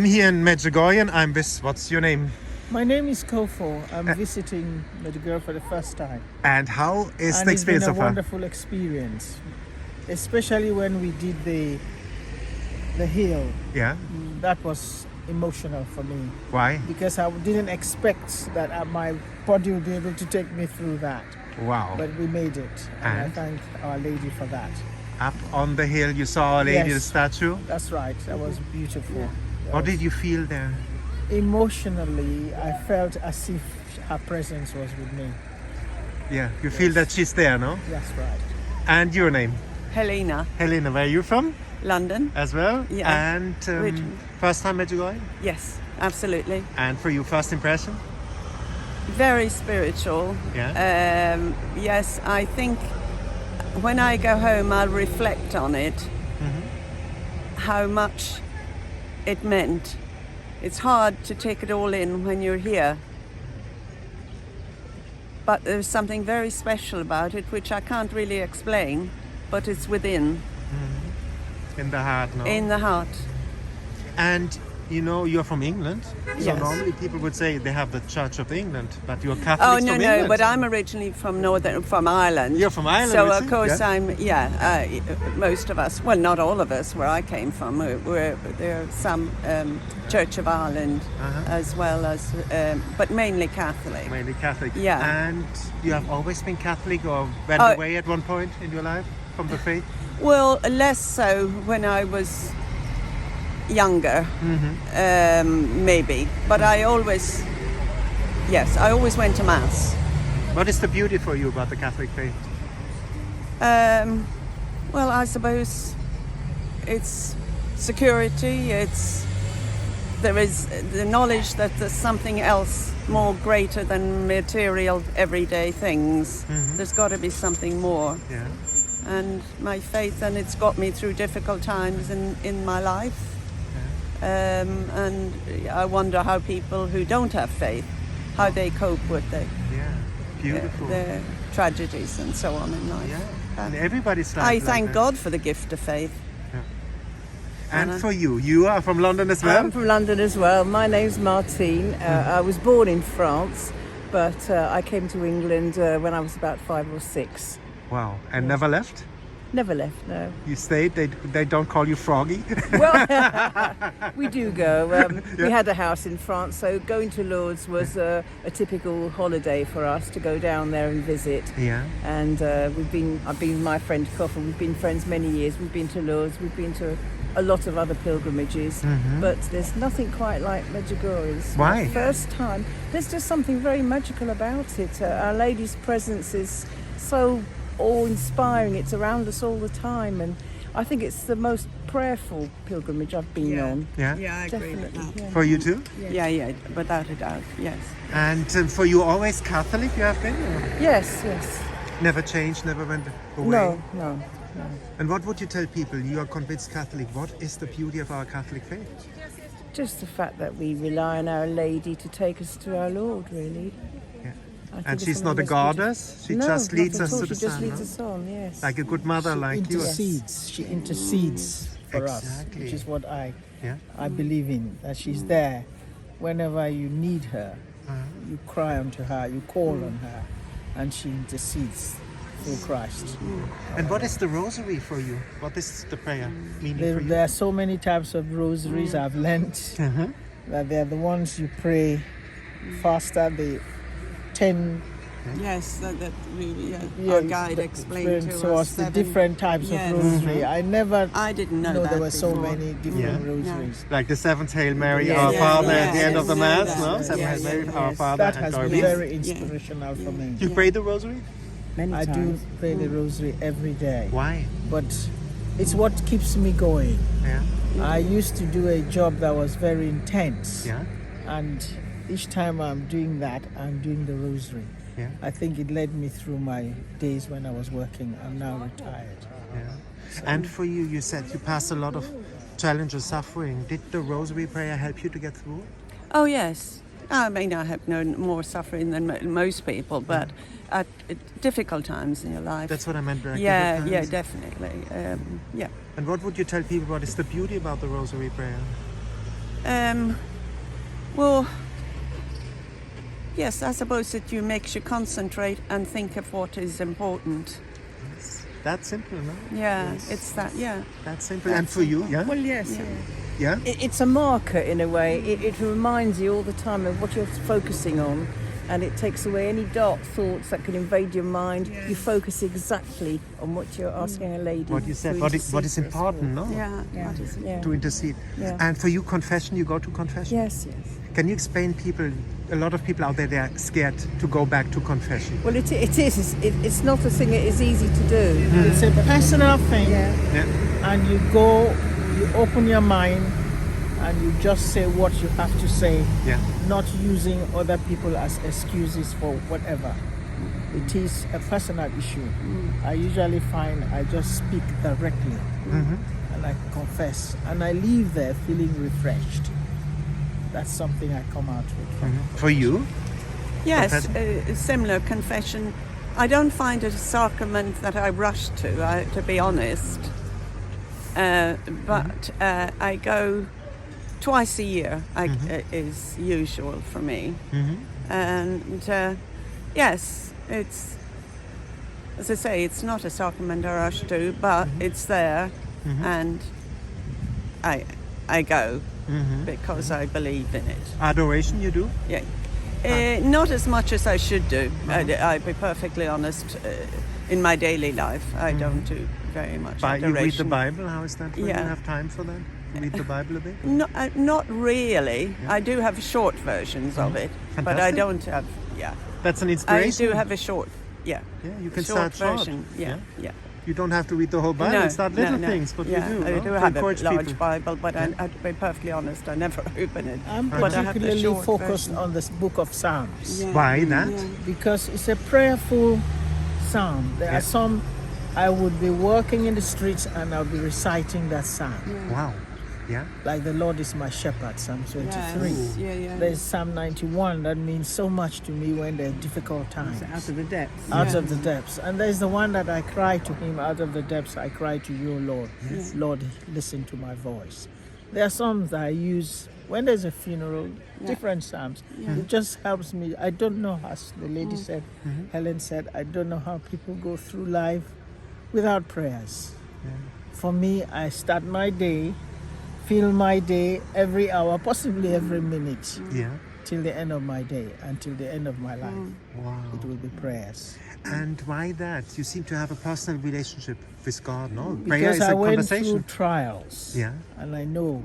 I'm here in Medjugorje and I'm with, what's your name? My name is Kofo. I'm visiting Medjugorje for the first time. And how is And the it's experience been so a far? wonderful experience, especially when we did the hill. Yeah, That was emotional for me why? because I didn't expect that my body would be able to take me through that. Wow. But we made it, and I And? thank Our Lady for that. Up on the hill you saw Our Lady, Yes. the statue. That's right. That was beautiful. That What was- did you feel there? Emotionally, I felt as if her presence was with me. Yeah, you feel that she's there, no? That's right. And your name? Helena, Helena, where are you from London. as well? Yeah. And Originally. first time Medjugorje? Yes, absolutely. And for you, first impression? Very spiritual. Yeah. Yes, I think when I go home, I'll reflect on it, how much it meant. It's hard to take it all in when you're here. But there's something very special about it, which I can't really explain, but it's within, In the heart, no? in the heart. And you know, you're from England, so Yes. normally people would say they have the Church of England, but you're Oh Catholics no, from no! England. But I'm originally from Ireland. You're from Ireland, so we of see, course yeah? most of us. Well, not all of us. Where I came from, there are some Church of Ireland as well as, but mainly Catholic. Mainly Catholic. Yeah. And you have always been Catholic or went Oh. away at one point in your life from the faith? Well, less so when I was younger, maybe. But I always went to mass. What is the beauty for you about the Catholic faith? Well, I suppose it's security. There is the knowledge that there's something else more greater than material everyday things. There's got to be something more. Yeah. And my faith, and it's got me through difficult times in my life. And I wonder how people who don't have faith, how they cope with Yeah. Beautiful. their tragedies and so on in life. Yeah. And everybody's life I like thank that. God for the gift of faith. And for you are from London as well? I'm from London as well. My name's Martine. I was born in France, but I came to England when I was about 5 or 6. Wow. And never left? Never left, no. You stayed? They don't call you Froggy? Well, we do go. We had a house in France, so going to Lourdes was a typical holiday for us to go down there and visit. Yeah. And I've been with my friend Koffa. We've been friends many years. We've been to Lourdes. We've been to a lot of other pilgrimages, but there's nothing quite like Medjugorje. It's Why? my first time. There's just something very magical about it. Our Lady's presence is so awe-inspiring. It's around us all the time, and I think it's the most prayerful pilgrimage I've been on. Yeah. I Definitely. Yeah. For you too? Yeah, without a doubt, yes. And for you always Catholic you have been? Or Yes. never changed, never went away? No. And what would you tell people? You are convinced Catholic. What is the beauty of our Catholic faith? Just the fact that we rely on Our Lady to take us to our Lord, really. Yeah. I think And it's she's one of not a the most goddess? She No, just leads not us at all. to the She just sun, leads no? us on, yes. Like a good mother, like you. Intercedes. She intercedes for us, Exactly. which is what Yeah. I believe in. That she's there whenever you need her. You cry unto her, you call on her, and she intercedes through Christ. And what is the rosary for you? What is the prayer meaning for you? There are so many types of rosaries I've learnt that they're the ones you pray faster. The 10 Yes, our guide explained to us the different types Yes. of rosary. I never I didn't know know that there were so before. many different Yeah. rosaries. Like the seventh Hail Mary, Yes. Our Yes, Father at the yes, end of the yes, Mass, yes, no? yes, Seven yes, Hail Mary, yes. Our Father That and has our been Beings. very inspirational for me. You pray the rosary? Many I times. do pray the rosary every day, Why? but it's what keeps me going. Yeah. I used to do a job that was very intense, Yeah. and each time I'm doing that, I'm doing the rosary. Yeah. I think it led me through my days when I was working. I'm now retired. Yeah. And for you, you said you passed a lot of challenges, suffering. Did the rosary prayer help you to get through? Oh yes, I mean I have known more suffering than most people, but at difficult times in your life. That's what I meant. Like yeah, different yeah, times. definitely. Yeah. And what would you tell people what is the beauty about the rosary prayer? Well, yes, I suppose it makes you concentrate and think of what is important. That's simple, no? Yeah, Yes. it's that. Yeah. That's simple. And for you, yeah? Well, yes. Yeah? It's a marker in a way. It reminds you all the time of what you're focusing on, and it takes away any dark thoughts that can invade your mind. You focus exactly on what you're asking a lady. What you said, to what is intercede important, no? Yeah. Yeah. What is it? Yeah. To intercede. Yeah. And for you, confession, you go to confession? Yes. Can you explain people, a lot of people out there, they are scared to go back to confession. Well, it is. It's not a thing that is easy to do. It's a personal thing, Yeah. Yeah. and you go, you open your mind, and you just say what you have to say, Yeah. not using other people as excuses for whatever. It is a personal issue. I usually find I just speak directly, and I confess, and I leave there feeling refreshed. That's something I come out with. For you? Yes, similar confession. I don't find it a sacrament that I rush to be honest. But I go twice a year. Is usual for me. And yes, it's, as I say, it's not a sacrament I rush to, but it's there, and I go because I believe in it. Adoration you do? Yeah. Not as much as I should do. I'll be perfectly honest. In my daily life, I don't do very much You adoration. read the Bible? How is that? Do you Yeah. have time for that? Read the Bible a bit? Not really. I do have short versions of it, but I Fantastic. don't have. Yeah, That's an I inspiration. do have a short. Yeah. Yeah, you can short start short. version. Yeah. You don't have to read the whole Bible. No, It's not little no. things, but yeah, you do. I no? do To have a encourage large people. Bible, but to be perfectly honest, I never open it. I'm But I have the particularly short focused version. on this book of Psalms Why that? because it's a prayerful psalm. There are some I would be walking in the streets and I'll be reciting that psalm. Wow. Yeah. Like the Lord is my shepherd, Psalm 23. Yeah. There's Psalm 91 that means so much to me when there are difficult times. Out of the depths. Out of the depths. And there's the one that I cry to him, out of the depths I cry to you, Lord. Lord, listen to my voice. There are some that I use when there's a funeral, different psalms. It just helps me. I don't know, as the lady said, Helen said, I don't know how people go through life without prayers. For me, I start my day, feel my day every hour, possibly every minute, Yeah. till the end of my day, until the end of my life. Wow. It will be prayers. And why that? You seem to have a personal relationship with God, no? Prayer Because is I a went conversation. through trials, Yeah. and I know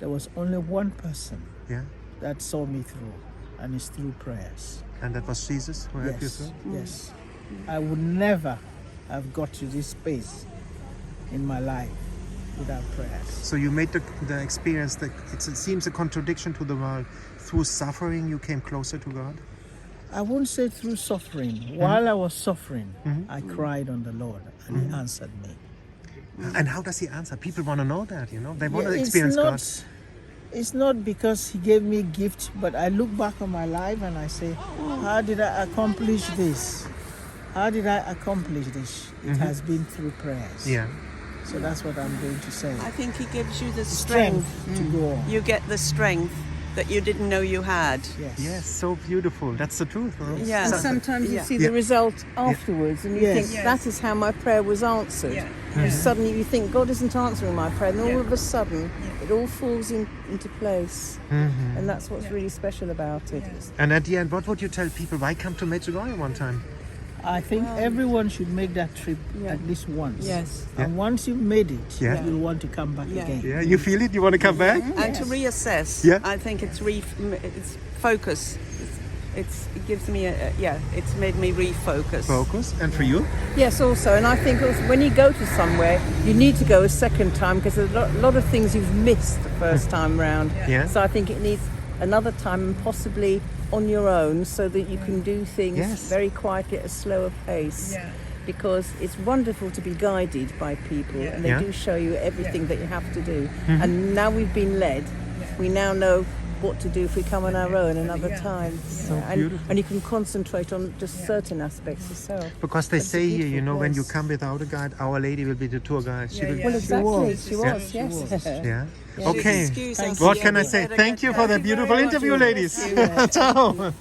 there was only one person Yeah. that saw me through, and it's through prayers. And that was Jesus who helped you Yes, through? yes. I would never have got to this space in my life without prayers. So you made the experience that it seems a contradiction to the world. Through suffering, you came closer to God? I won't say through suffering. While I was suffering, I cried on the Lord, and He answered me. And how does He answer? People want to know that, you know? They want Yeah, to experience God. It's not because He gave me gifts, but I look back on my life and I say, how did I accomplish this? How did I accomplish this? It has been through prayers. Yeah. So that's what I'm going to say. I think He gives you the Strength strength. to go on. You get the strength that you didn't know you had. Yes. Yes, so beautiful. That's the truth, no? Yeah. And So- sometimes you Yeah. see Yeah. the result afterwards, and you Yes. think that is how my prayer was answered. And suddenly you think God isn't answering my prayer, and all of a sudden it all falls into place. And that's what's really special about it. And at the end, what would you tell people? Why come to Medjugorje one time? I think everyone should make that trip at least once. Yes. And once you've made it, Yeah. you'll want to come back Yeah. again. Yeah, you feel it? You want to come back? And to reassess. Yeah. I think it's focus. It gives me it's made me refocus. Focus. And for you? Yes, also, and I think also when you go to somewhere, you need to go a second time because there's a lot of things you've missed the first time round. Yeah. So I think it needs another time, and possibly on your own, so that you can do things Yes. very quietly at a slower pace. Because it's wonderful to be guided by people, and they Yeah. do show you everything that you have to do. And now we've been led, we now know what to do if we come on our own another time. beautiful. And you can concentrate on just certain aspects yourself. Because they It's a say here, you beautiful know, when you place. come without a guide, Our Lady will be the tour guide. She will, Well, exactly. She was, Yeah. yes. yeah. Should Okay. excuse us. What Yeah, can I we say? better Thank get you for going. that beautiful interview, ladies. Ciao.